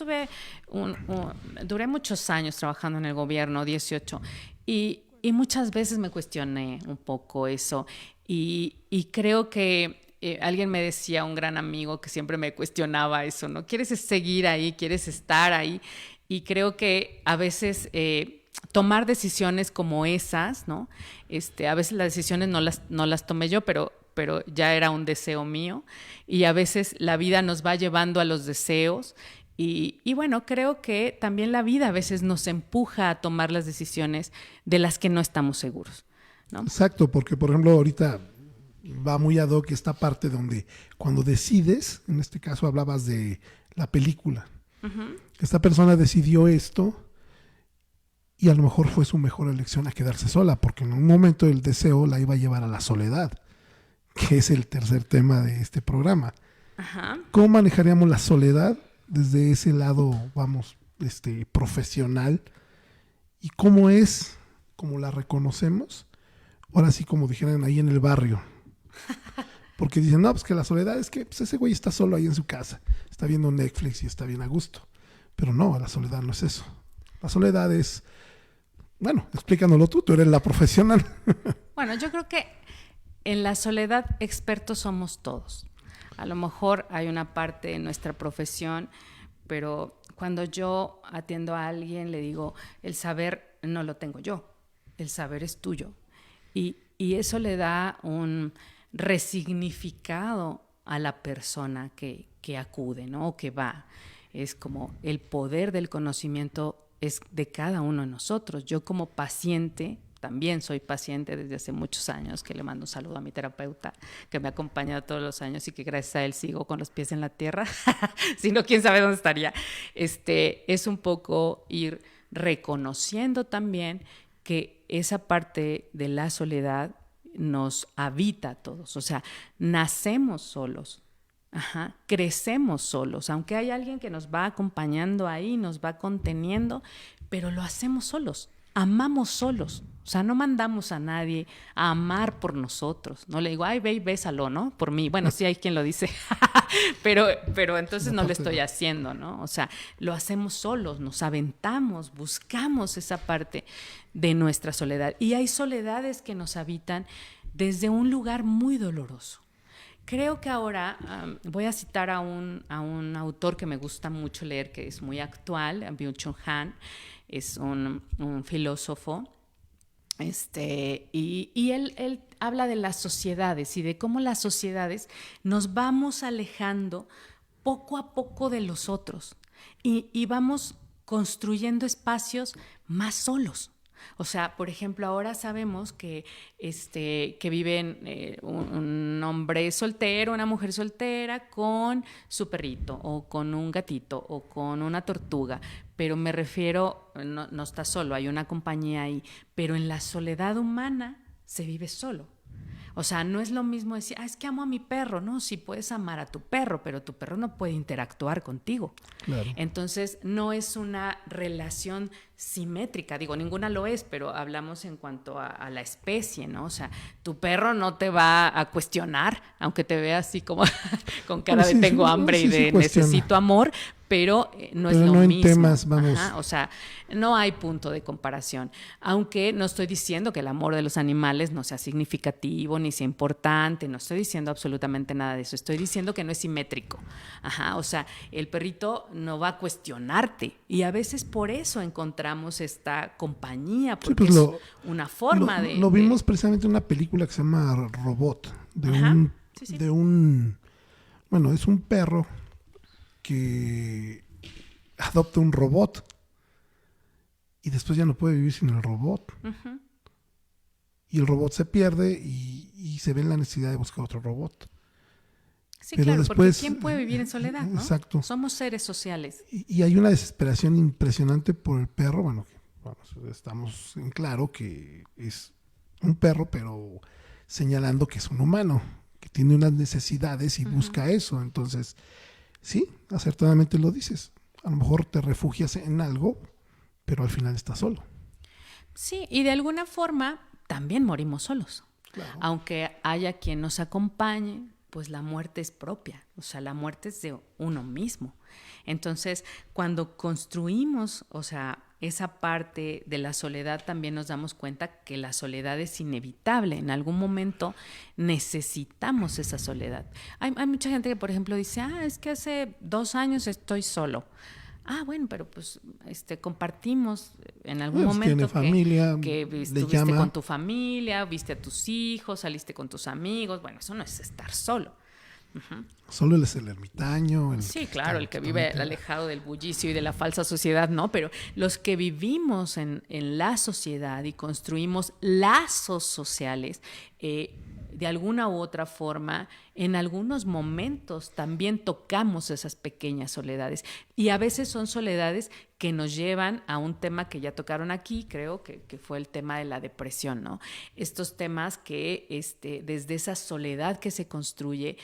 duré muchos años trabajando en el gobierno, 18, y muchas veces me cuestioné un poco eso, y creo que alguien me decía, un gran amigo que siempre me cuestionaba eso, ¿no? ¿Quieres seguir ahí? ¿Quieres estar ahí? Y creo que a veces tomar decisiones como esas, ¿no? A veces las decisiones no las tomé yo, pero ya era un deseo mío, y a veces la vida nos va llevando a los deseos, y bueno, creo que también la vida a veces nos empuja a tomar las decisiones de las que no estamos seguros, ¿no? Exacto, porque por ejemplo ahorita va muy ad hoc esta parte donde cuando decides, en este caso hablabas de la película, esta persona decidió esto y a lo mejor fue su mejor elección a quedarse sola, porque en un momento el deseo la iba a llevar a la soledad, que es el tercer tema de este programa. Ajá. ¿Cómo manejaríamos la soledad desde ese lado, vamos, profesional? ¿Y cómo es, cómo la reconocemos? Ahora sí, como dijeran ahí en el barrio. Porque dicen, no, pues que la soledad es que pues ese güey está solo ahí en su casa, está viendo Netflix y está bien a gusto. Pero no, la soledad no es eso. La soledad es, bueno, explícanoslo tú eres la profesional. Bueno, yo creo que en la soledad expertos somos todos. A lo mejor hay una parte en nuestra profesión, pero cuando yo atiendo a alguien le digo, el saber no lo tengo yo, el saber es tuyo. Y eso le da un resignificado a la persona que acude, ¿no? O que va. Es como el poder del conocimiento es de cada uno de nosotros. Yo como paciente, también soy paciente desde hace muchos años, que le mando un saludo a mi terapeuta, que me ha acompañado todos los años y que gracias a él sigo con los pies en la tierra. Si no, quién sabe dónde estaría. Es un poco ir reconociendo también que esa parte de la soledad nos habita a todos. O sea, nacemos solos. Ajá, crecemos solos, aunque hay alguien que nos va acompañando ahí, nos va conteniendo, pero lo hacemos solos, amamos solos. O sea, no mandamos a nadie a amar por nosotros. No le digo, ay, ve y bésalo, ¿no? Por mí. Bueno, sí hay quien lo dice, pero entonces no lo estoy haciendo, ¿no? O sea, lo hacemos solos, nos aventamos, buscamos esa parte de nuestra soledad. Y hay soledades que nos habitan desde un lugar muy doloroso. Creo que ahora voy a citar a un autor que me gusta mucho leer, que es muy actual, Byung-Chul Han, es un filósofo, y él habla de las sociedades y de cómo las sociedades nos vamos alejando poco a poco de los otros y vamos construyendo espacios más solos. O sea, por ejemplo, ahora sabemos que viven un hombre soltero, una mujer soltera con su perrito o con un gatito o con una tortuga, pero me refiero, no está solo, hay una compañía ahí, pero en la soledad humana se vive solo. O sea, no es lo mismo decir, es que amo a mi perro, ¿no? Sí puedes amar a tu perro, pero tu perro no puede interactuar contigo. Claro. Entonces, no es una relación simétrica. Digo, ninguna lo es, pero hablamos en cuanto a la especie, ¿no? O sea, tu perro no te va a cuestionar, aunque te vea así como con cara de tengo hambre y de necesito amor, pero no es lo no mismo. En temas, vamos. Ajá, o sea, no hay punto de comparación. Aunque no estoy diciendo que el amor de los animales no sea significativo ni sea importante, no estoy diciendo absolutamente nada de eso. Estoy diciendo que no es simétrico. Ajá, o sea, el perrito no va a cuestionarte y a veces por eso encontramos esta compañía, porque sí, pues es una forma Lo vimos precisamente en una película que se llama Robot, de un, bueno, es un perro que adopta un robot y después ya no puede vivir sin el robot. Uh-huh. Y el robot se pierde y se ve en la necesidad de buscar otro robot. Sí, pero claro, después, porque ¿quién puede vivir en soledad? ¿No? Exacto. Somos seres sociales. Y hay una desesperación impresionante por el perro. Bueno, vamos, estamos en claro que es un perro, pero señalando que es un humano, que tiene unas necesidades y busca eso. Entonces, sí, acertadamente lo dices. A lo mejor te refugias en algo, pero al final estás solo. Sí, y de alguna forma también morimos solos. Claro. Aunque haya quien nos acompañe, pues la muerte es propia, o sea, la muerte es de uno mismo. Entonces, cuando construimos, o sea, esa parte de la soledad, también nos damos cuenta que la soledad es inevitable. En algún momento necesitamos esa soledad. Hay mucha gente que, por ejemplo, dice, es que hace 2 años estoy solo. Bueno, pero pues compartimos en algún momento familia, que estuviste con tu familia, viste a tus hijos, saliste con tus amigos. Bueno, eso no es estar solo. Uh-huh. Solo es el ermitaño. Sí, claro, el que vive alejado del bullicio y de la falsa sociedad, no, pero los que vivimos en la sociedad y construimos lazos sociales, de alguna u otra forma, en algunos momentos también tocamos esas pequeñas soledades. Y a veces son soledades que nos llevan a un tema que ya tocaron aquí, creo que fue el tema de la depresión, ¿no? Estos temas que desde esa soledad que se construye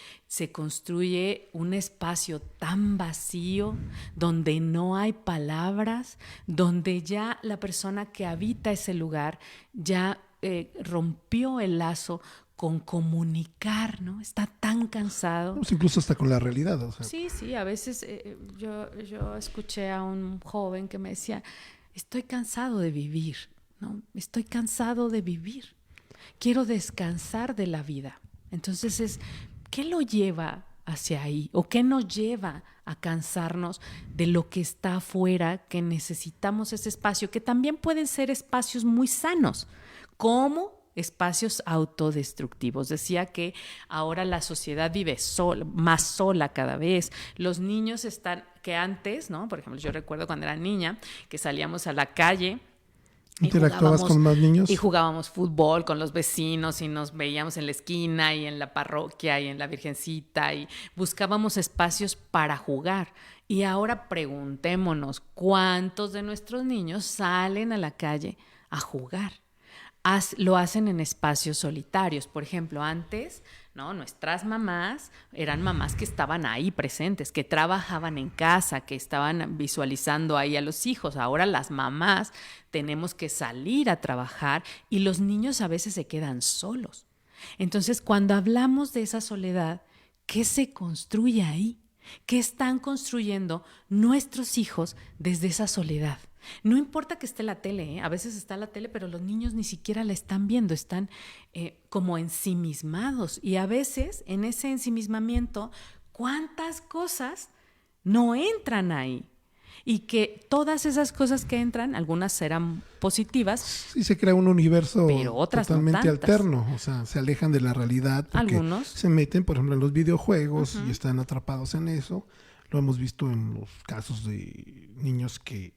un espacio tan vacío, donde no hay palabras, donde ya la persona que habita ese lugar ya rompió el lazo con comunicar, ¿no? Está tan cansado. Pues incluso hasta con la realidad. O sea. Sí, a veces yo escuché a un joven que me decía, estoy cansado de vivir, ¿no? Estoy cansado de vivir. Quiero descansar de la vida. Entonces ¿qué lo lleva hacia ahí? ¿O qué nos lleva a cansarnos de lo que está afuera, que necesitamos ese espacio, que también pueden ser espacios muy sanos, como espacios autodestructivos? Decía que ahora la sociedad vive más sola cada vez. Los niños están, que antes, ¿no? Por ejemplo, yo recuerdo cuando era niña que salíamos a la calle. ¿Interactuabas con más niños? Y jugábamos fútbol con los vecinos y nos veíamos en la esquina y en la parroquia y en la Virgencita y buscábamos espacios para jugar. Y ahora preguntémonos, ¿cuántos de nuestros niños salen a la calle a jugar? Lo hacen en espacios solitarios. Por ejemplo, antes, ¿no? Nuestras mamás eran mamás que estaban ahí presentes, que trabajaban en casa, que estaban visualizando ahí a los hijos. Ahora las mamás tenemos que salir a trabajar y los niños a veces se quedan solos. Entonces, cuando hablamos de esa soledad, ¿qué se construye ahí? ¿Qué están construyendo nuestros hijos desde esa soledad? No importa que esté la tele, a veces está la tele, pero los niños ni siquiera la están viendo, están como ensimismados. Y a veces en ese ensimismamiento, ¿cuántas cosas no entran ahí? Y que todas esas cosas que entran, algunas serán positivas. Sí, se crea un universo pero otras totalmente no alterno. O sea, se alejan de la realidad porque algunos se meten, por ejemplo, en los videojuegos y están atrapados en eso. Lo hemos visto en los casos de niños que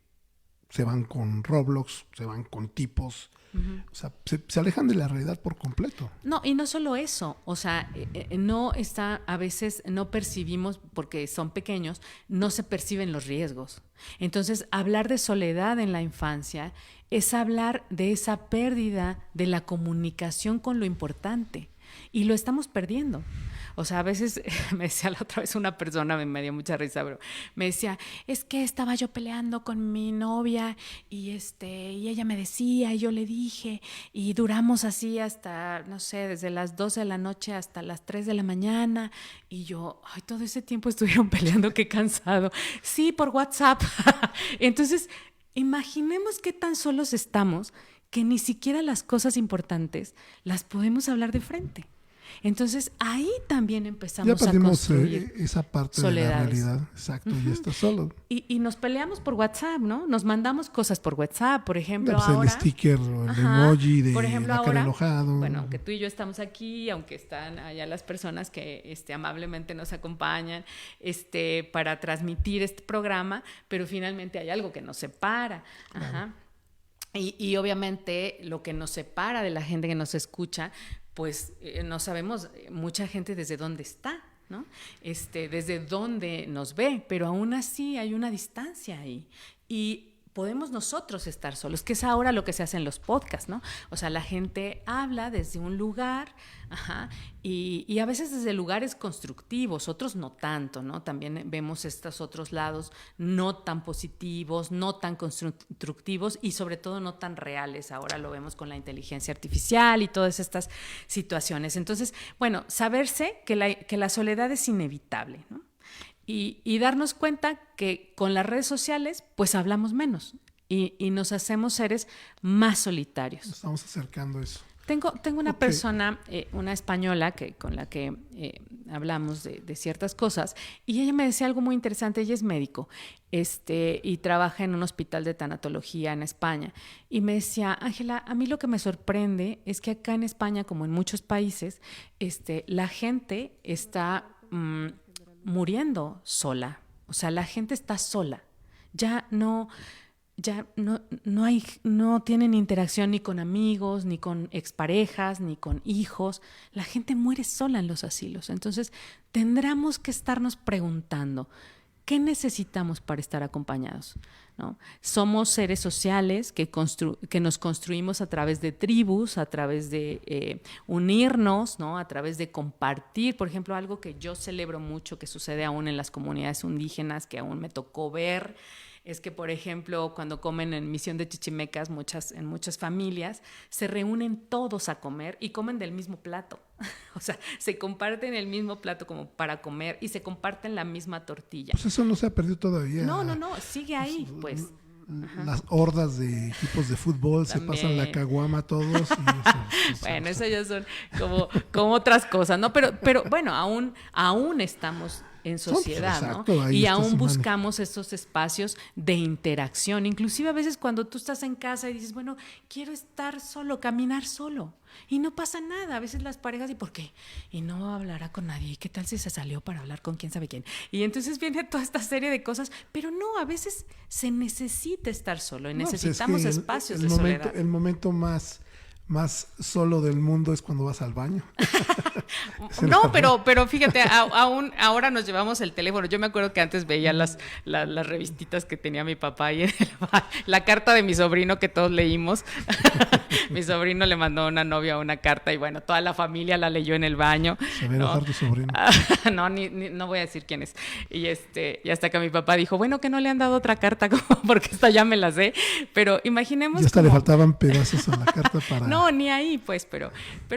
se van con Roblox, se van con tipos, o sea, se alejan de la realidad por completo. No, y no solo eso, o sea, no está, a veces no percibimos, porque son pequeños, no se perciben los riesgos. Entonces, hablar de soledad en la infancia es hablar de esa pérdida de la comunicación con lo importante. y lo estamos perdiendo. O sea, a veces me decía la otra vez una persona, me dio mucha risa, pero me decía, es que estaba yo peleando con mi novia y ella me decía y yo le dije y duramos así hasta, no sé, desde las 12 de la noche hasta las 3 de la mañana y yo, ay, todo ese tiempo estuvieron peleando, qué cansado. Sí, por WhatsApp. Entonces, imaginemos qué tan solos estamos que ni siquiera las cosas importantes las podemos hablar de frente. Entonces, ahí también empezamos a construir esa parte soledades. De la realidad. Exacto, ya está solo. Y nos peleamos por WhatsApp, ¿no? Nos mandamos cosas por WhatsApp, por ejemplo, pues ahora... el sticker o el emoji de por ejemplo, la cara ahora, enojado. bueno, aunque tú y yo estamos aquí, aunque están allá las personas que amablemente nos acompañan para transmitir este programa, pero finalmente hay algo que nos separa. Claro. Ajá. Y obviamente lo que nos separa de la gente que nos escucha, pues no sabemos mucha gente desde dónde está, ¿no? Desde dónde nos ve, pero aún así hay una distancia ahí. Y podemos nosotros estar solos, que es ahora lo que se hace en los podcasts, ¿no? O sea, la gente habla desde un lugar, y a veces desde lugares constructivos, otros no tanto, ¿no? También vemos estos otros lados no tan positivos, no tan constructivos y sobre todo no tan reales. Ahora lo vemos con la inteligencia artificial y todas estas situaciones. Entonces, bueno, saberse que la soledad es inevitable, ¿no? Y darnos cuenta que con las redes sociales pues hablamos menos y nos hacemos seres más solitarios. Nos estamos acercando a eso. Tengo una persona, una española con la que hablamos de ciertas cosas y ella me decía algo muy interesante. Ella es médico y trabaja en un hospital de tanatología en España y me decía, Ángela, a mí lo que me sorprende es que acá en España, como en muchos países, la gente está muriendo sola. O sea, la gente está sola. Ya no tienen interacción ni con amigos, ni con exparejas, ni con hijos. La gente muere sola en los asilos. Entonces, tendremos que estarnos preguntando, ¿qué necesitamos para estar acompañados? ¿No? Somos seres sociales que nos construimos a través de tribus, a través de unirnos, ¿no? A través de compartir. Por ejemplo, algo que yo celebro mucho que sucede aún en las comunidades indígenas, que aún me tocó ver, es que, por ejemplo, cuando comen en Misión de Chichimecas, en muchas familias, se reúnen todos a comer y comen del mismo plato. O sea, se comparten el mismo plato como para comer y se comparten la misma tortilla. Pues eso no se ha perdido todavía. No, sigue ahí, pues. Las hordas de equipos de fútbol también se pasan la caguama todos. Y eso, bueno, eso ya son como otras cosas, ¿no? Pero bueno, aún estamos en sociedad, pues, exacto, ¿no? Y aún buscamos estos espacios de interacción. Inclusive a veces cuando tú estás en casa y dices, bueno, quiero estar solo, caminar solo. Y no pasa nada. A veces las parejas, ¿y por qué? Y no hablará con nadie. ¿Qué tal si se salió para hablar con quién sabe quién? Y entonces viene toda esta serie de cosas. Pero no, a veces se necesita estar solo y necesitamos espacios de soledad. El momento más solo del mundo es cuando vas al baño. No, pero fíjate, aún ahora nos llevamos el teléfono. Yo me acuerdo que antes veía las revistitas que tenía mi papá y la carta de mi sobrino que todos leímos. Mi sobrino le mandó a una novia una carta y bueno, toda la familia la leyó en el baño. Se va a enojar tu sobrino. No voy a decir quién es. Y hasta que mi papá dijo, bueno, que no le han dado otra carta porque esta ya me la sé. Pero imaginemos. Y hasta le faltaban pedazos a la carta para. No, ni ahí, pues, pero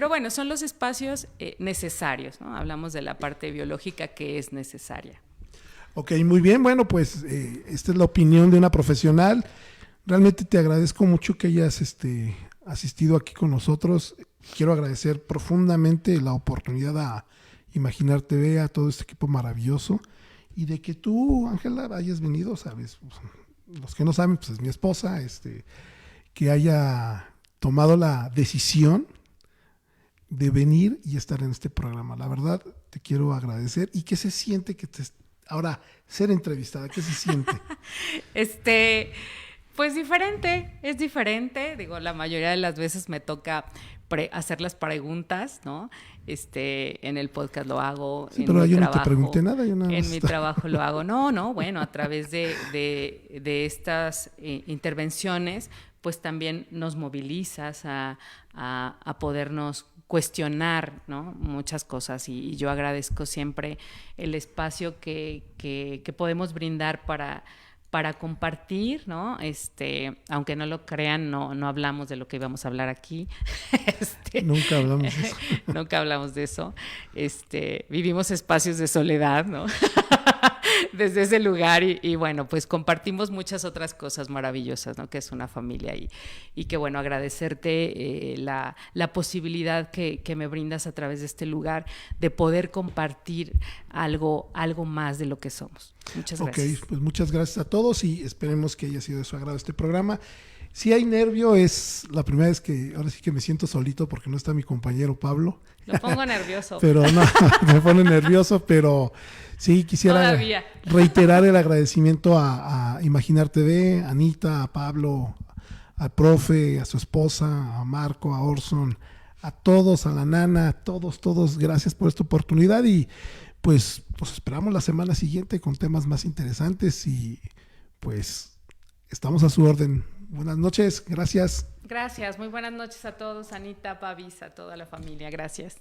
bueno, son los espacios necesarios, ¿no? Hablamos de la parte biológica que es necesaria. Ok, muy bien. Bueno, pues esta es la opinión de una profesional. Realmente te agradezco mucho que hayas asistido aquí con nosotros. Quiero agradecer profundamente la oportunidad a Imaginar TV, a todo este equipo maravilloso y de que tú, Ángela, hayas venido, ¿sabes? Los que no saben, pues es mi esposa, que haya tomado la decisión de venir y estar en este programa. La verdad, te quiero agradecer. ¿Y qué se siente ahora ser entrevistada? ¿Qué se siente? Pues es diferente. Digo, la mayoría de las veces me toca hacer las preguntas, ¿no? En el podcast lo hago. Sí, pero yo no te pregunté nada. En mi trabajo lo hago. No, bueno, a través de estas intervenciones, pues también nos movilizas a podernos cuestionar, ¿no? Muchas cosas, y yo agradezco siempre el espacio que podemos brindar para compartir, ¿no? Aunque no lo crean, no hablamos de lo que íbamos a hablar aquí. Nunca hablamos de eso. Nunca hablamos de eso. Vivimos espacios de soledad, ¿no? Desde ese lugar y bueno, pues compartimos muchas otras cosas maravillosas, ¿no? Que es una familia y que bueno, agradecerte la posibilidad que me brindas a través de este lugar de poder compartir algo más de lo que somos. Muchas gracias. Ok, pues muchas gracias a todos y esperemos que haya sido de su agrado este programa. Si hay nervio, es la primera vez que ahora sí que me siento solito porque no está mi compañero Pablo. Lo pongo nervioso. Pero no, me pone nervioso, pero sí quisiera reiterar el agradecimiento a Imaginar TV, a Anita, a Pablo, al profe, a su esposa, a Marco, a Orson, a todos, a la nana, a todos, gracias por esta oportunidad y pues esperamos la semana siguiente con temas más interesantes y pues estamos a su orden. Buenas noches, gracias. Gracias, muy buenas noches a todos, Anita, Pavis, a toda la familia, gracias.